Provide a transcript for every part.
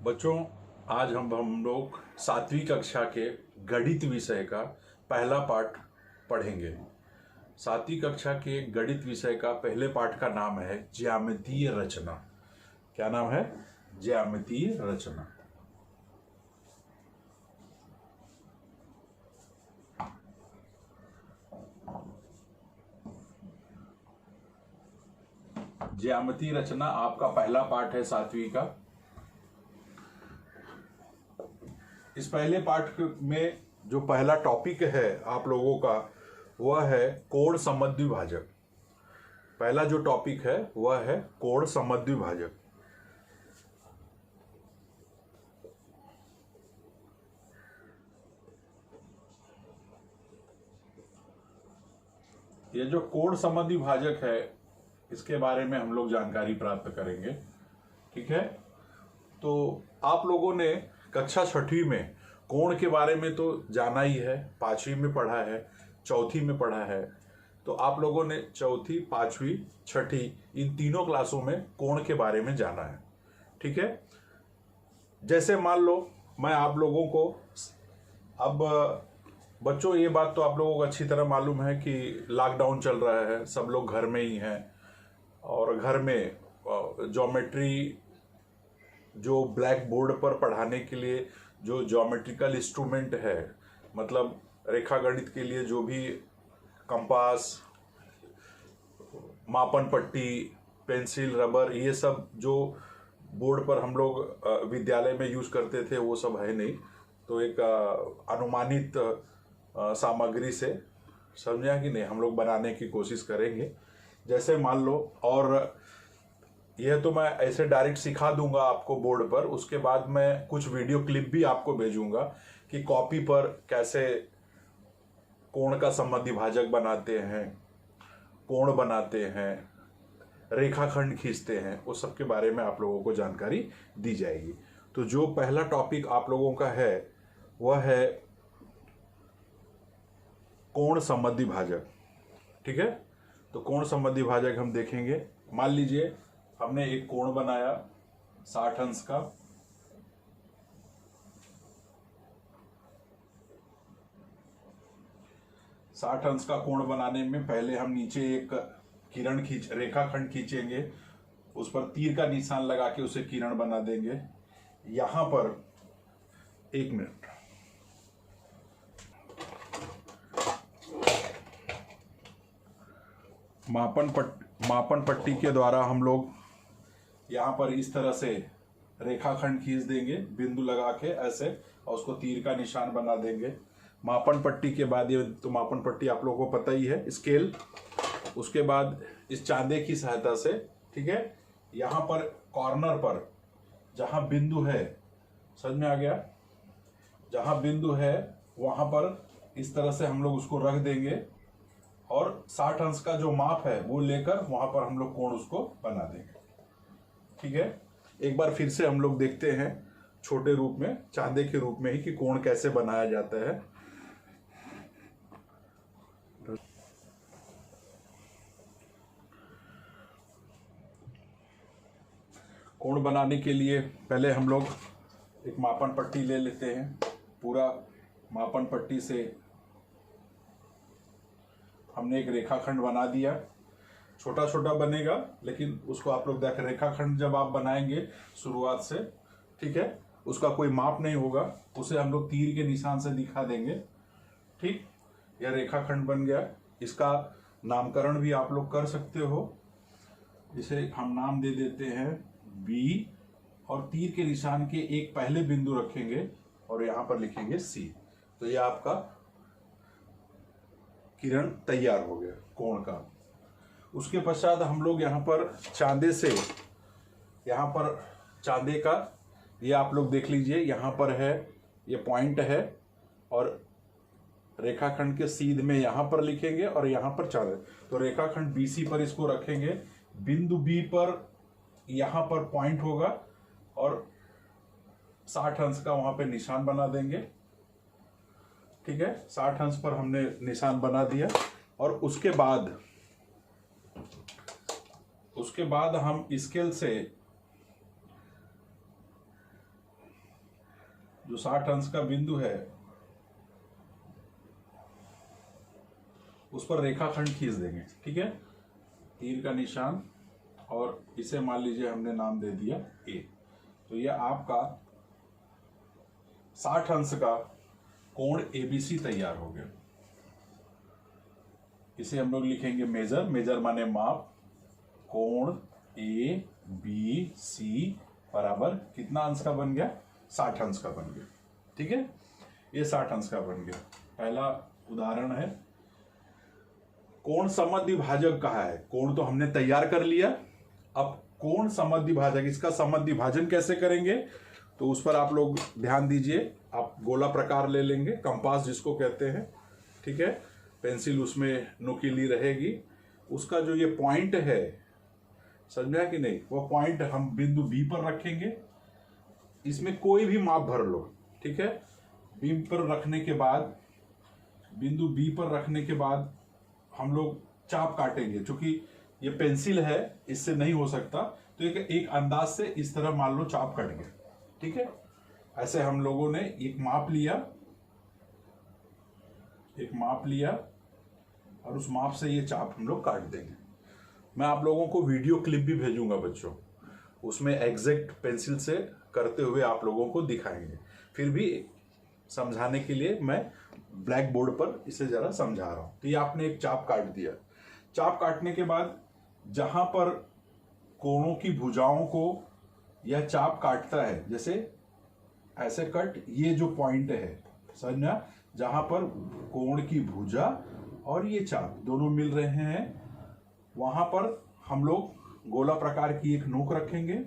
बच्चों, आज हम लोग 7वीं कक्षा के गणित विषय का पहला पाठ पढ़ेंगे। 7वीं कक्षा के गणित विषय का पहले पाठ का नाम है ज्यामितीय रचना। क्या नाम है? ज्यामितीय रचना। ज्यामितीय रचना आपका पहला पाठ है 7वीं का। इस पहले पाठ में जो पहला टॉपिक है आप लोगों का वह है कोण समद्विभाजक। पहला जो टॉपिक है वह है कोण समद्विभाजक। ये जो कोण समद्विभाजक है इसके बारे में हम लोग जानकारी प्राप्त करेंगे। ठीक है, तो आप लोगों ने कक्षा 6वीं में कोण के बारे में तो जाना ही है, 5वीं में पढ़ा है, चौथी में पढ़ा है। तो आप लोगों ने चौथी, 5वीं, 6ठी इन तीनों क्लासों में कोण के बारे में जाना है। ठीक है, जैसे मान लो मैं आप लोगों को अब बच्चों, ये बात तो आप लोगों को अच्छी तरह मालूम है कि लॉकडाउन चल रहा है, सब लोग घर में ही हैं और घर में ज्योमेट्री जो ब्लैक बोर्ड पर पढ़ाने के लिए जो ज्योमेट्रिकल इंस्ट्रूमेंट है, मतलब रेखा गणित के लिए जो भी कंपास, मापन पट्टी, पेंसिल, रबर, ये सब जो बोर्ड पर हम लोग विद्यालय में यूज करते थे वो सब है नहीं। तो एक अनुमानित सामग्री से, समझा कि नहीं, हम लोग बनाने की कोशिश करेंगे। जैसे मान लो, और यह तो मैं ऐसे डायरेक्ट सिखा दूंगा आपको बोर्ड पर, उसके बाद मैं कुछ वीडियो क्लिप भी आपको भेजूंगा कि कॉपी पर कैसे कोण का समद्विभाजक बनाते हैं, कोण बनाते हैं, रेखाखंड खींचते हैं, उस सब के बारे में आप लोगों को जानकारी दी जाएगी। तो जो पहला टॉपिक आप लोगों का है वह है कोण समद्विभाजक। ठीक है, तो कोण समद्विभाजक हम देखेंगे। मान लीजिए हमने एक कोण बनाया 60 अंश का। कोण बनाने में पहले हम नीचे एक रेखाखंड खींचेंगे, उस पर तीर का निशान लगा के उसे किरण बना देंगे। यहां पर एक मिनट, मापन पट्टी के द्वारा हम लोग यहाँ पर इस तरह से रेखाखंड खींच देंगे, बिंदु लगा के ऐसे, और उसको तीर का निशान बना देंगे। मापन पट्टी के बाद, ये तो मापन पट्टी आप लोगों को पता ही है, स्केल। उसके बाद इस चांदे की सहायता से, ठीक है, यहाँ पर कॉर्नर पर जहाँ बिंदु है, समझ में आ गया, जहाँ बिंदु है वहाँ पर इस तरह से हम लोग उसको रख देंगे और 60 अंश का जो माप है वो लेकर वहाँ पर हम लोग कोण उसको बना देंगे। ठीक है, एक बार फिर से हम लोग देखते हैं छोटे रूप में, चांदे के रूप में ही, कि कोण कैसे बनाया जाता है। कोण बनाने के लिए पहले हम लोग एक मापन पट्टी ले लेते हैं। पूरा मापन पट्टी से हमने एक रेखाखंड बना दिया। छोटा छोटा बनेगा, लेकिन उसको आप लोग देख, रेखाखंड जब आप बनाएंगे शुरुआत से, ठीक है, उसका कोई माप नहीं होगा, उसे हम लोग तीर के निशान से दिखा देंगे। ठीक, यह रेखाखंड बन गया। इसका नामकरण भी आप लोग कर सकते हो। इसे हम नाम दे देते हैं बी, और तीर के निशान के एक पहले बिंदु रखेंगे और यहां पर लिखेंगे सी। तो यह आपका किरण तैयार हो गया कोण का। उसके पश्चात हम लोग यहाँ पर चांदे से, यहाँ पर चांदे का, ये आप लोग देख लीजिए, यहाँ पर है, ये पॉइंट है, और रेखाखंड के सीध में यहाँ पर लिखेंगे और यहाँ पर चांदे। तो रेखाखंड BC पर इसको रखेंगे, बिंदु B पर यहाँ पर पॉइंट होगा और 60 अंश का वहाँ पे निशान बना देंगे। ठीक है, 60 अंश पर हमने निशान बना दिया। और उसके बाद हम स्केल से जो 60 अंश का बिंदु है उस पर रेखाखंड खींच देंगे। ठीक है, तीर का निशान, और इसे मान लीजिए हमने नाम दे दिया ए। तो यह आपका 60 अंश का कोण एबीसी तैयार हो गया। इसे हम लोग लिखेंगे मेजर, मेजर माने माप, कोण ए बी सी बराबर कितना अंश का बन गया, 60 अंश का बन गया। ठीक है, ये 60 अंश का बन गया। पहला उदाहरण है, कोण समद्विभाजक कहा है। कोण तो हमने तैयार कर लिया, अब कोण समद्विभाजक, इसका समद्विभाजन कैसे करेंगे तो उस पर आप लोग ध्यान दीजिए। आप गोला प्रकार ले लेंगे, कंपास जिसको कहते हैं। ठीक है, पेंसिल उसमें नुकीली रहेगी, उसका जो ये पॉइंट है, समझा कि नहीं, वो पॉइंट हम बिंदु बी पर रखेंगे। इसमें कोई भी माप भर लो। ठीक है, बी पर रखने के बाद, बिंदु बी पर रखने के बाद हम लोग चाप काटेंगे। क्योंकि ये पेंसिल है, इससे नहीं हो सकता, तो एक अंदाज से इस तरह मान लो चाप कट गया। ठीक है, ऐसे हम लोगों ने एक माप लिया और उस माप से ये चाप हम लोग काट देंगे। मैं आप लोगों को वीडियो क्लिप भी भेजूंगा बच्चों, उसमें एग्जैक्ट पेंसिल से करते हुए आप लोगों को दिखाएंगे। फिर भी समझाने के लिए मैं ब्लैक बोर्ड पर इसे जरा समझा रहा हूं। तो ये आपने एक चाप काट दिया। चाप काटने के बाद जहां पर कोणों की भुजाओं को यह चाप काटता है, जैसे ऐसे कट, ये जो पॉइंट है समझना, जहां पर कोण की भुजा और ये चाप दोनों मिल रहे हैं, वहां पर हम लोग गोला प्रकार की एक नोक रखेंगे,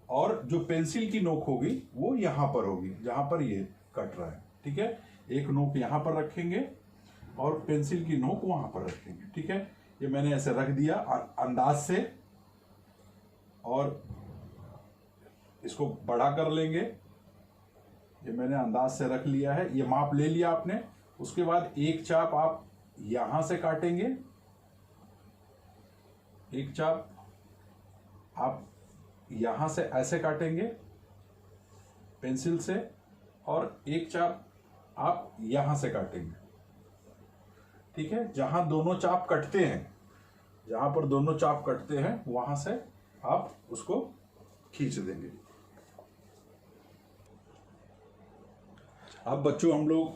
और जो पेंसिल की नोक होगी वो यहां पर होगी जहां पर ये कट रहा है। ठीक है, एक नोक यहां पर रखेंगे और पेंसिल की नोक वहां पर रखेंगे। ठीक है, ये मैंने ऐसे रख दिया अंदाज से, और इसको बड़ा कर लेंगे। ये मैंने अंदाज से रख लिया है, ये माप ले लिया आपने। उसके बाद एक चाप आप यहां से काटेंगे, एक चाप आप यहां से ऐसे काटेंगे पेंसिल से, और एक चाप आप यहां से काटेंगे। ठीक है, जहां दोनों चाप कटते हैं, जहां पर दोनों चाप कटते हैं वहां से आप उसको खींच देंगे। अब बच्चों हम लोग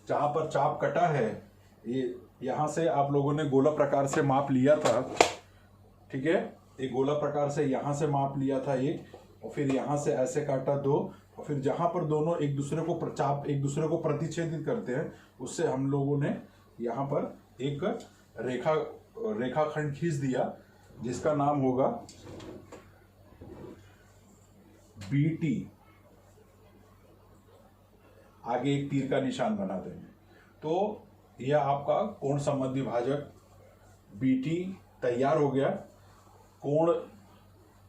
जहां पर चाप कटा है, ये यहां से आप लोगों ने गोला प्रकार से माप लिया था। ठीक है, एक गोला प्रकार से यहां से माप लिया था एक, और फिर यहां से ऐसे काटा दो, और फिर जहां पर दोनों एक दूसरे को चाप एक दूसरे को प्रतिच्छेदित करते हैं, उससे हम लोगों ने यहां पर एक रेखाखंड खींच दिया, जिसका नाम होगा बीटी। आगे एक तीर का निशान बना देंगे। तो यह आपका कोण समद्विभाजक बीटी तैयार हो गया। कोण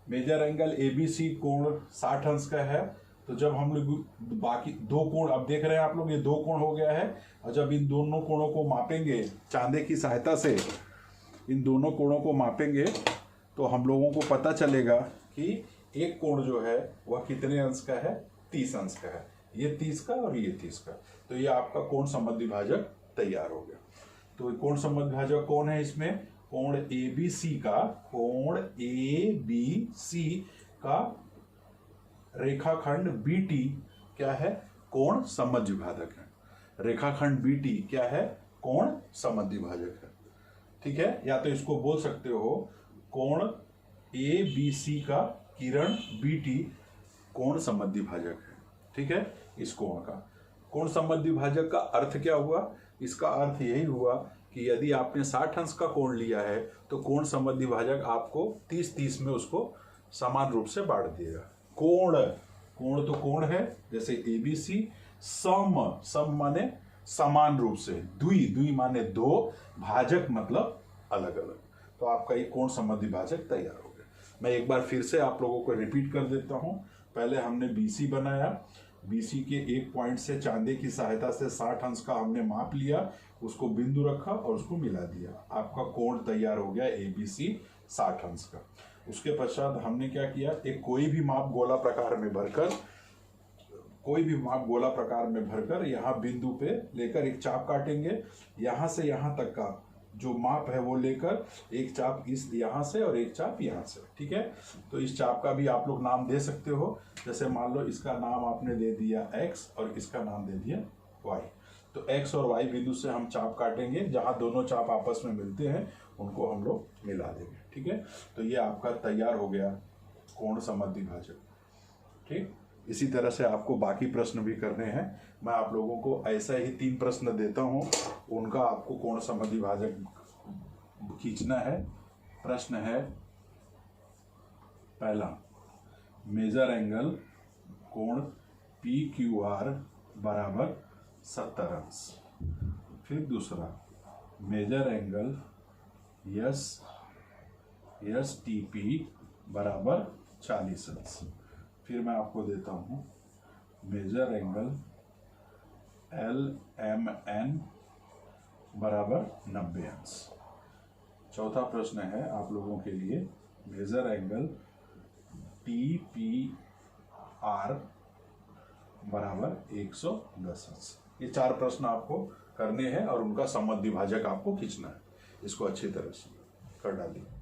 मेजर एंगल एबीसी कोण 60 अंश का है। तो जब हम लोग बाकी दो कोण, अब देख रहे हैं आप लोग, ये दो कोण हो गया है, और जब इन दोनों कोणों को मापेंगे चांदे की सहायता से, इन दोनों कोणों को मापेंगे, तो हम लोगों को पता चलेगा कि एक कोण जो है वह कितने अंश का है, 30 अंश का है। ये 30 का और ये 30 का। तो ये आपका कोण समद्विभाजक तैयार हो गया। तो कोण समद्विभाजक कौन है इसमें, कोण एबीसी का, कोण एबीसी का रेखाखंड बीटी क्या है, कोण समद्विभाजक है। रेखाखंड बीटी क्या है, कोण समद्विभाजक है। ठीक है, या तो इसको बोल सकते हो कोण एबीसी का किरण बीटी कोण समद्विभाजक है। ठीक है, इस कोण का कोण समद्विभाजक का अर्थ क्या हुआ, इसका अर्थ यही हुआ कि यदि आपने 60 अंश का कोण लिया है तो कोण समद्विभाजक आपको 30-30 में उसको समान रूप से बांट देगा। कोण, कोण तो कोण है, जैसे एबीसी, सम माने समान रूप से, द्वि माने दो, भाजक मतलब अलग अलग। तो आपका ये कोण समद्विभाजक तैयार हो गया। मैं एक बार फिर से आप लोगों को रिपीट कर देता हूं। पहले हमने बीसी बनाया, बीसी के एक पॉइंट से चांदे की सहायता से 60 अंश का हमने माप लिया, उसको बिंदु रखा और उसको मिला दिया, आपका कोण तैयार हो गया एबीसी 60 अंश का। उसके पश्चात हमने क्या किया, एक कोई भी माप गोला प्रकार में भरकर कोई भी माप गोला प्रकार में भरकर यहाँ बिंदु पे लेकर एक चाप काटेंगे, यहाँ से यहाँ तक का जो माप है वो लेकर एक चाप इस यहाँ से और एक चाप यहाँ से, ठीक है। तो इस चाप का भी आप लोग नाम दे सकते हो, जैसे मान लो इसका नाम आपने दे दिया x और इसका नाम दे दिया y। तो x और y बिंदु से हम चाप काटेंगे, जहाँ दोनों चाप आपस में मिलते हैं उनको हम लोग मिला देंगे, ठीक है। तो ये आपका तैयार हो गया कोण समद्विभाजक, ठीक। इसी तरह से आपको बाकी प्रश्न भी करने हैं। मैं आप लोगों को ऐसा ही 3 प्रश्न देता हूं, उनका आपको कोण समद्विभाजक खींचना है। प्रश्न है पहला, मेजर एंगल कोण PQR बराबर 70 अंश। फिर दूसरा, मेजर एंगल STP बराबर 40 अंश। फिर मैं आपको देता हूँ मेजर एंगल LMN बराबर 90 अंश। चौथा प्रश्न है आप लोगों के लिए, मेजर एंगल TPR बराबर 110 अंश। ये 4 प्रश्न आपको करने हैं और उनका समद्विभाजक आपको खींचना है। इसको अच्छी तरह से कर डालिए।